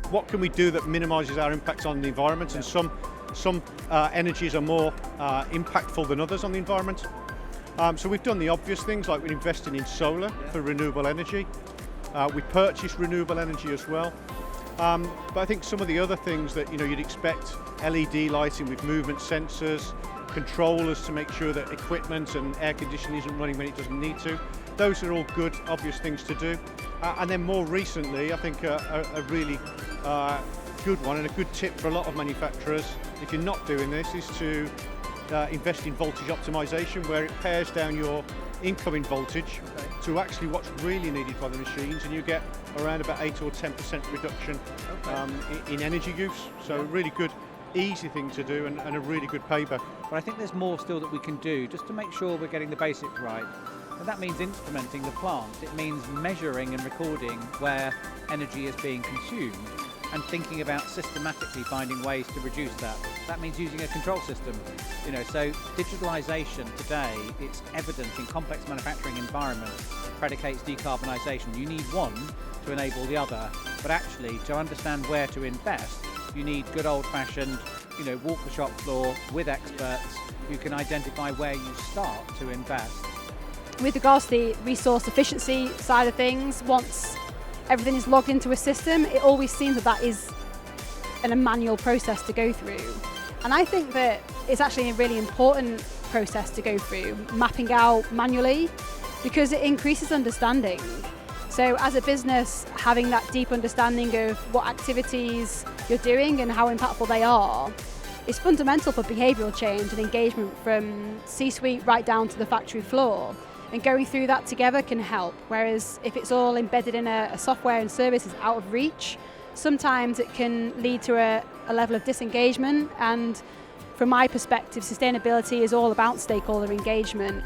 what can we do that minimises our impact on the environment, and some energies are more impactful than others on the environment. So we've done the obvious things, like we're investing in solar for renewable energy. We purchase renewable energy as well. But I think some of the other things that you'd expect, LED lighting with movement sensors, controllers to make sure that equipment and air conditioning isn't running when it doesn't need to. Those are all good, obvious things to do. And then more recently, I think a really good one and a good tip for a lot of manufacturers, if you're not doing this, is to invest in voltage optimization, where it pares down your incoming voltage to actually what's really needed by the machines, and you get around about 8 or 10% reduction in energy use. So a really good, easy thing to do, and a really good payback. But I think there's more still that we can do just to make sure we're getting the basics right. And that means instrumenting the plant. It means measuring and recording where energy is being consumed and thinking about systematically finding ways to reduce that. That means using a control system. So digitalisation today, it's evident in complex manufacturing environments, predicates decarbonisation. You need one to enable the other, but actually to understand where to invest, you need good old-fashioned, walk the shop floor with experts who can identify where you start to invest. With regards to the resource efficiency side of things, once everything is logged into a system, it always seems that is a manual process to go through. And I think that it's actually a really important process to go through, mapping out manually, because it increases understanding. So as a business, having that deep understanding of what activities you're doing and how impactful they are is fundamental for behavioural change and engagement from C-suite right down to the factory floor. And going through that together can help, whereas if it's all embedded in a software and services out of reach, sometimes it can lead to a level of disengagement. And from my perspective, sustainability is all about stakeholder engagement.